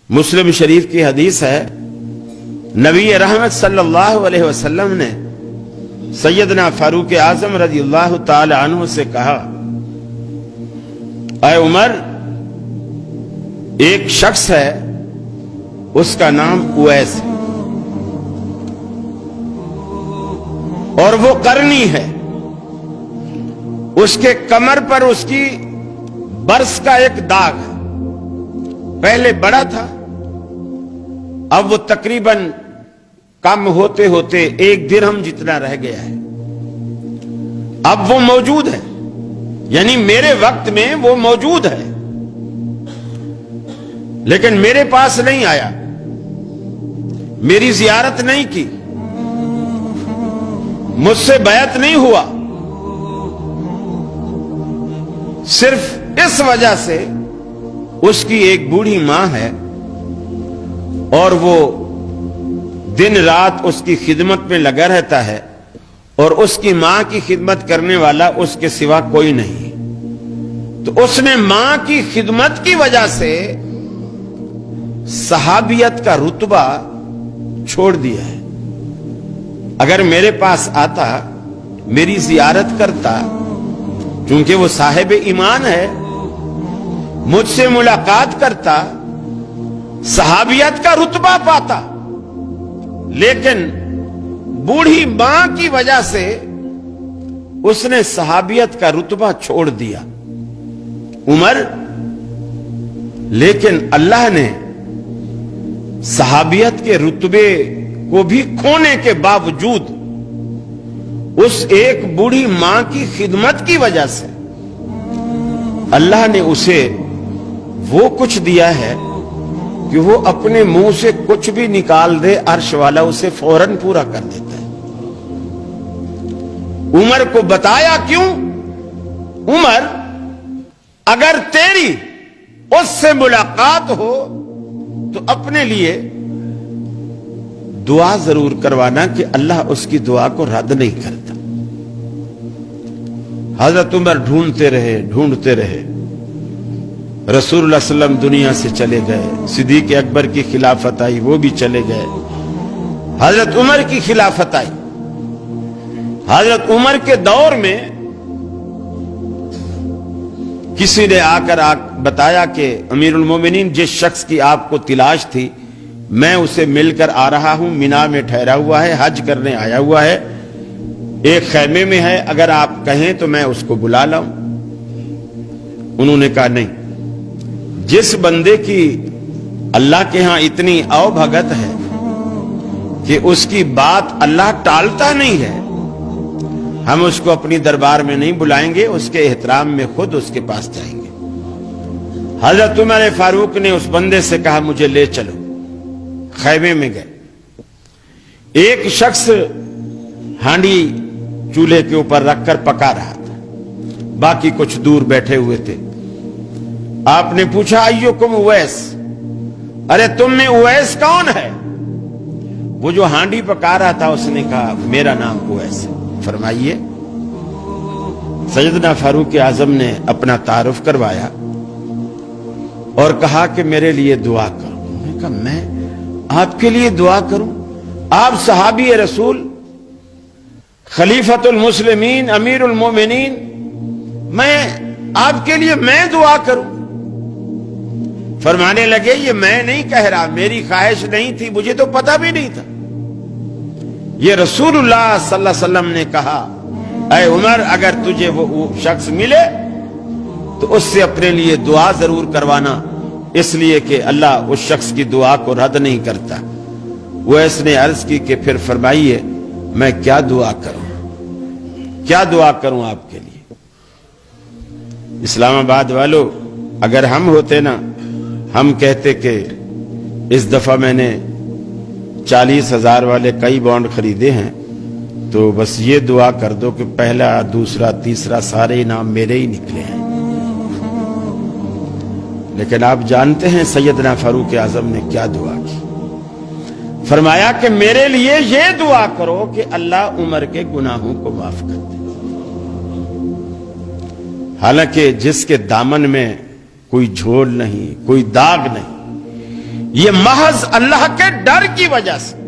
مسلم شریف کی حدیث ہے، نبی رحمت صلی اللہ علیہ وسلم نے سیدنا فاروق اعظم رضی اللہ تعالی عنہ سے کہا، اے عمر، ایک شخص ہے، اس کا نام اویس ہے اور وہ قرنی ہے، اس کے کمر پر اس کی برس کا ایک داغ ہے، پہلے بڑا تھا، اب وہ تقریباً کم ہوتے ہوتے 1 درہم جتنا رہ گیا ہے، اب وہ موجود ہے، یعنی میرے وقت میں وہ موجود ہے، لیکن میرے پاس نہیں آیا، میری زیارت نہیں کی، مجھ سے بیعت نہیں ہوا، صرف اس وجہ سے اس کی ایک بوڑھی ماں ہے اور وہ دن رات اس کی خدمت میں لگا رہتا ہے، اور اس کی ماں کی خدمت کرنے والا اس کے سوا کوئی نہیں، تو اس نے ماں کی خدمت کی وجہ سے صحابیت کا رتبہ چھوڑ دیا ہے۔ اگر میرے پاس آتا، میری زیارت کرتا، چونکہ وہ صاحب ایمان ہے، مجھ سے ملاقات کرتا، صحابیت کا رتبہ پاتا، لیکن بوڑھی ماں کی وجہ سے اس نے صحابیت کا رتبہ چھوڑ دیا۔ عمر، لیکن اللہ نے صحابیت کے رتبے کو بھی کھونے کے باوجود اس ایک بوڑھی ماں کی خدمت کی وجہ سے اللہ نے اسے وہ کچھ دیا ہے کہ وہ اپنے منہ سے کچھ بھی نکال دے، عرش والا اسے فوراً پورا کر دیتا ہے۔ عمر کو بتایا کیوں؟ عمر، اگر تیری اس سے ملاقات ہو تو اپنے لیے دعا ضرور کروانا کہ اللہ اس کی دعا کو رد نہیں کرتا۔ حضرت عمر ڈھونڈتے رہے، رسول اللہ صلی اللہ علیہ وسلم دنیا سے چلے گئے، صدیق اکبر کی خلافت آئی، وہ بھی چلے گئے، حضرت عمر کی خلافت آئی۔ حضرت عمر کے دور میں کسی نے آ کر بتایا کہ امیر المومنین، جس شخص کی آپ کو تلاش تھی، میں اسے مل کر آ رہا ہوں، مینا میں ٹھہرا ہوا ہے، حج کرنے آیا ہوا ہے، ایک خیمے میں ہے، اگر آپ کہیں تو میں اس کو بلا لاؤں۔ انہوں نے کہا نہیں، جس بندے کی اللہ کے ہاں اتنی او بھگت ہے کہ اس کی بات اللہ ٹالتا نہیں ہے، ہم اس کو اپنی دربار میں نہیں بلائیں گے، اس کے احترام میں خود اس کے پاس جائیں گے۔ حضرت عمر فاروق نے اس بندے سے کہا، مجھے لے چلو۔ خیمے میں گئے، ایک شخص ہانڈی چولہے کے اوپر رکھ کر پکا رہا تھا، باقی کچھ دور بیٹھے ہوئے تھے۔ آپ نے پوچھا، ایوکم اویس، ارے تم میں اویس کون ہے؟ وہ جو ہانڈی پکا رہا تھا اس نے کہا، میرا نام اویس ہے۔ فرمائیے۔ سیدنا فاروق اعظم نے اپنا تعارف کروایا اور کہا کہ میرے لیے دعا کرو۔ انہوں نے کہا، میں آپ کے لیے دعا کروں؟ آپ صحابی رسول، خلیفۃ المسلمین، امیر المومنین، میں آپ کے لیے میں دعا کروں؟ فرمانے لگے، یہ میں نہیں کہہ رہا، میری خواہش نہیں تھی، مجھے تو پتہ بھی نہیں تھا، یہ رسول اللہ صلی اللہ علیہ وسلم نے کہا، اے عمر، اگر تجھے وہ شخص ملے تو اس سے اپنے لیے دعا ضرور کروانا، اس لیے کہ اللہ اس شخص کی دعا کو رد نہیں کرتا۔ وہ اس نے عرض کی کہ پھر فرمائیے، میں کیا دعا کروں، کیا دعا کروں آپ کے لیے؟ اسلام آباد والوں، اگر ہم ہوتے نا، ہم کہتے کہ اس دفعہ میں نے 40,000 والے کئی بانڈ خریدے ہیں، تو بس یہ دعا کر دو کہ پہلا، دوسرا، تیسرا سارے انعام میرے ہی نکلے ہیں۔ لیکن آپ جانتے ہیں سیدنا فاروق اعظم نے کیا دعا کی؟ فرمایا کہ میرے لیے یہ دعا کرو کہ اللہ عمر کے گناہوں کو معاف کر دے۔ حالانکہ جس کے دامن میں کوئی جھول نہیں، کوئی داغ نہیں، یہ محض اللہ کے ڈر کی وجہ سے